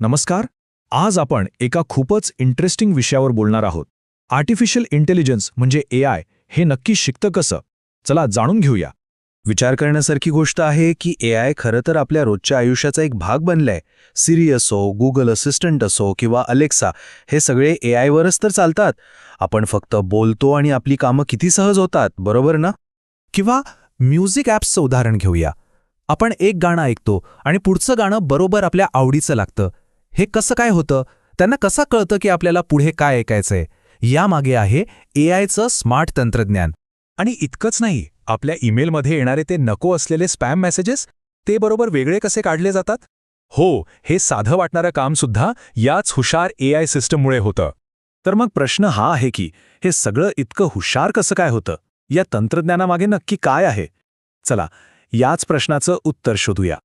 नमस्कार. आज आपण एका खूपच इंटरेस्टिंग विषयावर बोलणार आहोत. आर्टिफिशियल इंटेलिजन्स म्हणजे AI हे नक्की शिकतं कसं? चला जाणून घेऊया. विचार करण्यासारखी गोष्ट आहे की AI खरं तर आपल्या रोजच्या आयुष्याचा एक भाग बनलाय. सिरी असो, गुगल असिस्टंट असो किंवा अलेक्सा, हे सगळे AI वरच तर चालतात. आपण फक्त बोलतो आणि आपली कामं किती सहज होतात, बरोबर ना? किंवा म्युझिक ॲप्सचं उदाहरण घेऊया. आपण एक गाणं ऐकतो आणि पुढचं गाणं बरोबर आपल्या आवडीचं लागतं. हे कसं काय होतं? त्यांना कसं कळतं की आपल्याला पुढे काय ऐकायचंय? यामागे आहे AIचं स्मार्ट तंत्रज्ञान. आणि इतकंच नाही, आपल्या ईमेलमध्ये येणारे ते नको असलेले स्पॅम मेसेजेस, ते बरोबर वेगळे कसे काढले जातात? हो, हे साधं वाटणारं काम सुद्धा याच हुशार AI सिस्टममुळे होतं. तर मग प्रश्न हा आहे की हे सगळं इतकं हुशार कसं काय होतं? या तंत्रज्ञानामागे नक्की काय आहे? चला, याच प्रश्नाचं उत्तर शोधूया.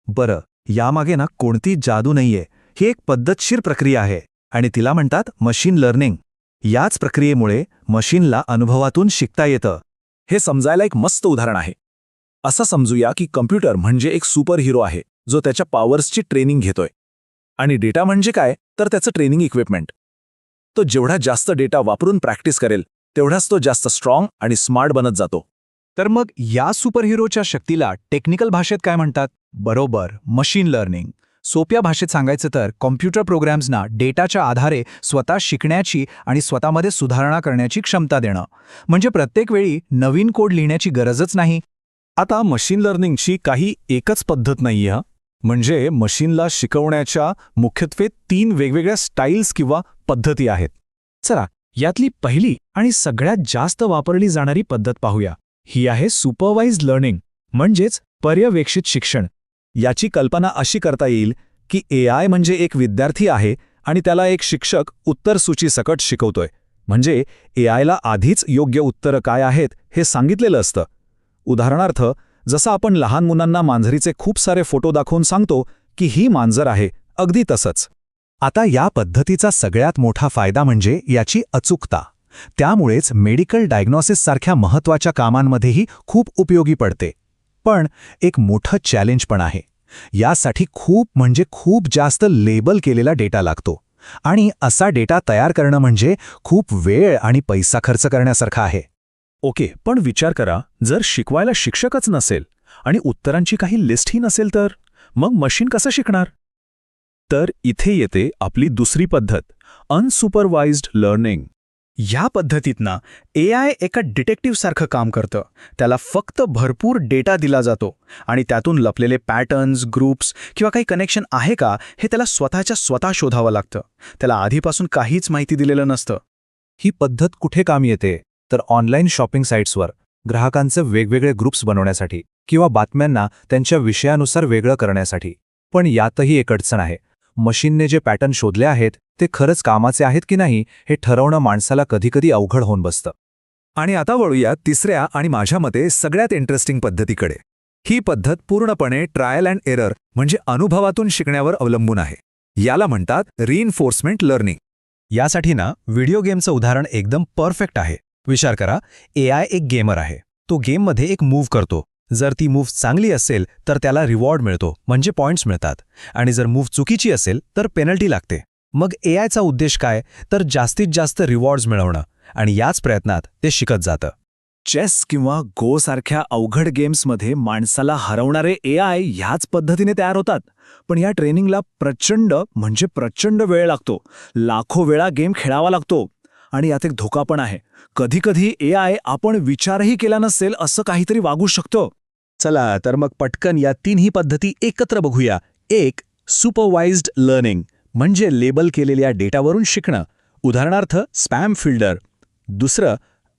बरं, यामागे ना कोणती जादू नाहीये. ही एक पद्धतशीर प्रक्रिया आहे आणि तिला म्हणतात मशीन लर्निंग. याच प्रक्रियेमुळे मशीनला अनुभवातून शिकता येतं. हे समजायला एक मस्त उदाहरण आहे. असं समजूया की कम्प्युटर म्हणजे एक सुपर हिरो आहे जो त्याच्या पॉवर्सची ट्रेनिंग घेतोय. आणि डेटा म्हणजे काय, तर त्याचं ट्रेनिंग इक्विपमेंट. तो जेवढा जास्त डेटा वापरून प्रॅक्टिस करेल तेवढाच तो जास्त स्ट्रॉंग आणि स्मार्ट बनत जातो. तर मग या सुपरहिरोच्या शक्तीला टेक्निकल भाषेत काय म्हणतात? बरोबर, मशीन लर्निंग. सोप्या भाषेत सांगायचं तर कॉम्प्युटर प्रोग्रॅम्सना डेटाच्या आधारे स्वतः शिकण्याची आणि स्वतःमध्ये सुधारणा करण्याची क्षमता देणं. म्हणजे प्रत्येक वेळी नवीन कोड लिहिण्याची गरजच नाही. आता मशीन लर्निंगची काही एकच पद्धत नाहीये हं. म्हणजे मशीनला शिकवण्याच्या मुख्यत्वे 3 वेगवेगळ्या स्टाईल्स किंवा पद्धती आहेत. चला, यातली पहिली आणि सगळ्यात जास्त वापरली जाणारी पद्धत पाहूया. ही आहे सुपरवाइज्ड लर्निंग, म्हणजेच पर्यवेक्षित शिक्षण. याची कल्पना अशी करता येईल की AI म्हणजे एक विद्यार्थी आहे आणि त्याला एक शिक्षक उत्तरसूचीसकट शिकवतोय. म्हणजे AIला आधीच योग्य उत्तरं काय आहेत हे सांगितलेलं असतं. उदाहरणार्थ, जसं आपण लहान मुलांना मांजरीचे खूप सारे फोटो दाखवून सांगतो की ही मांजर आहे, अगदी तसंच. आता या पद्धतीचा सगळ्यात मोठा फायदा म्हणजे याची अचूकता. त्यामुळेच मेडिकल डायग्नॉसिससारख्या महत्त्वाच्या कामांमध्येही खूप उपयोगी पडते. पण एक मोठं चॅलेंज पण आहे. यासाठी खूप म्हणजे खूप जास्त लेबल केलेला डेटा लागतो. आणि असा डेटा तयार करणं म्हणजे खूप वेळ आणि पैसा खर्च करण्यासारखं आहे. ओके, पण विचार करा, जर शिकवायला शिक्षकच नसेल आणि उत्तरांची काही लिस्टही नसेल तर मग मशीन कसं शिकणार? तर इथे येते आपली दुसरी पद्धत, अनसुपरवाइज्ड लर्निंग. या पद्धतीतनं AI एका डिटेक्टिव्हसारखं काम करतं. त्याला फक्त भरपूर डेटा दिला जातो आणि त्यातून लपलेले पॅटर्न्स, ग्रुप्स किंवा काही कनेक्शन आहे का हे त्याला स्वतः शोधावं लागतं. त्याला आधीपासून काहीच माहिती दिलेलं नसतं. ही पद्धत कुठे काम येते? तर ऑनलाईन शॉपिंग साईट्सवर ग्राहकांचे वेगवेगळे ग्रुप्स बनवण्यासाठी किंवा बातम्यांना त्यांच्या विषयानुसार वेगळं करण्यासाठी. पण यातही एक अडचण आहे. मशीनने जे पॅटर्न शोधले आहेत ते खरंच कामाचे आहेत की नाही हे ठरवणं माणसाला कधीकधी अवघड होऊन बसतं. आणि आता वळूया तिसऱ्या आणि माझ्या मते सगळ्यात इंटरेस्टिंग पद्धतीकडे. ही पद्धत पूर्णपणे ट्रायल अँड एरर म्हणजे अनुभवातून शिकण्यावर अवलंबून आहे. याला म्हणतात रिइन्फोर्समेंट लर्निंग. यासाठी ना व्हिडिओ गेमचं उदाहरण एकदम परफेक्ट आहे. विचार करा, AI एक गेमर आहे. तो गेममध्ये एक मूव्ह करतो. जर ती मूव्ह चांगली असेल तर त्याला रिवॉर्ड मिळतो, म्हणजे पॉइंट्स मिळतात. आणि जर मूव्ह चुकीची असेल तर पेनल्टी लागते. मग AIचा उद्देश काय? तर जास्तीत जास्त रिवॉर्ड्स मिळवणं. आणि याच प्रयत्नात ते शिकत जातं. चेस किंवा गो सारख्या अवघड गेम्समध्ये माणसाला हरवणारे AI ह्याच पद्धतीने तयार होतात. पण या ट्रेनिंगला प्रचंड वेळ लागतो. लाखो वेळा गेम खेळावा लागतो. आणि यात एक धोका पण आहे. कधीकधी AI आपण विचारही केला नसेल असं काहीतरी वागू शकतो. चला, तर मग पटकन या 3ही पद्धती एकत्र बघूया. एक, सुपरवाइज्ड लर्निंग म्हणजे लेबल केलेल्या डेटावरून शिकणं, उदाहरणार्थ स्पॅम फिल्टर. दुसरं,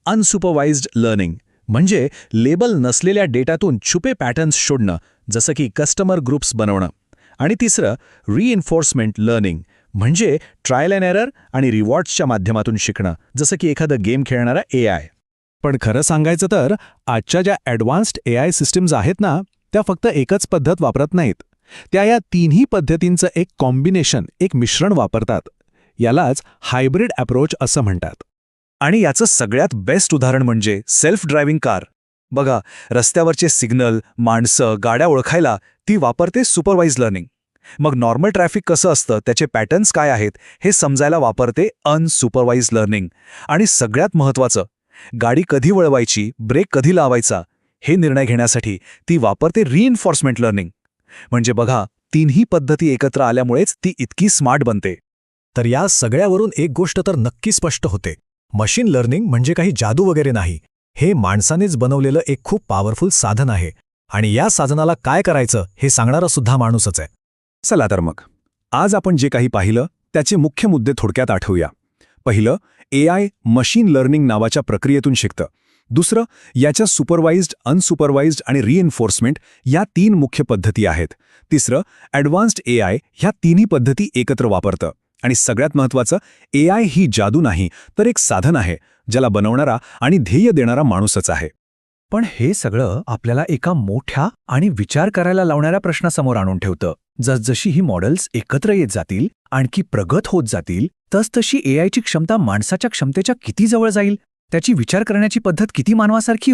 अनसुपरवाइज्ड लर्निंग म्हणजे लेबल नसलेल्या डेटातून छुपे पॅटर्न्स शोधणं, जसं की कस्टमर ग्रुप्स बनवणं. आणि तिसरं, रिइन्फोर्समेंट लर्निंग म्हणजे ट्रायल अँड एरर आणि रिवॉर्ड्सच्या माध्यमातून शिकणं, जसं की एखादं गेम खेळणारा AI. पण खरं सांगायचं तर आजच्या ज्या ॲडव्हान्स्ड AI सिस्टम्स आहेत ना, त्या फक्त एकच पद्धत वापरत नाहीत. त्या या 3ही पद्धतींचं एक कॉम्बिनेशन, एक मिश्रण वापरतात. यालाच हायब्रिड अप्रोच असं म्हणतात. आणि याचं सगळ्यात बेस्ट उदाहरण म्हणजे सेल्फ ड्रायव्हिंग कार. बघा, रस्त्यावरचे सिग्नल, माणसं, गाड्या ओळखायला ती वापरते सुपरवाइज्ड लर्निंग. मग नॉर्मल ट्रॅफिक कसं असतं, त्याचे पॅटर्न्स काय आहेत, हे समजायला वापरते अनसुपरवाइज्ड लर्निंग. आणि सगळ्यात महत्त्वाचं, गाडी कधी वळवायची, ब्रेक कधी लावायचा, हे निर्णय घेण्यासाठी ती वापरते रिइन्फॉर्समेंट लर्निंग. म्हणजे बघा, तिन्ही पद्धती एकत्र आल्यामुळेच ती इतकी स्मार्ट बनते. तर या सगळ्यावरून एक गोष्ट तर नक्की स्पष्ट होते. मशीन लर्निंग म्हणजे काही जादू वगैरे नाही. हे माणसानेच बनवलेलं एक खूप पॉवरफुल साधन आहे. आणि या साधनाला काय करायचं हे सांगणारा सुद्धा माणूसच आहे. चला तर मग, आज आपण जे काही पाहिलं त्याचे मुख्य मुद्दे थोडक्यात आठवूया. पहिलं, AI मशीन लर्निंग नावाच्या प्रक्रियेतून शिकतं. दुसरं, याच्या सुपरवाइज्ड, अनसुपरवाइज्ड आणि रिइन्फोर्समेंट या 3 मुख्य पद्धती आहेत. तिसरं, ॲडव्हान्स्ड AI ह्या तिन्ही पद्धती एकत्र वापरतं. आणि सगळ्यात महत्त्वाचं, AI ही जादू नाही, तर एक साधन आहे, ज्याला बनवणारा आणि ध्येय देणारा माणूसच आहे. पण हे सगळं आपल्याला एका मोठ्या आणि विचार करायला लावणाऱ्या प्रश्नासमोर आणून ठेवतं. जसजशी ही मॉडेल्स एकत्र येत जातील, आणखी प्रगत होत जातील, तसतशी AIची क्षमता माणसाच्या क्षमतेच्या किती जवळ जाईल, त्याची विचार करण्याची पद्धत किती मानवासारखी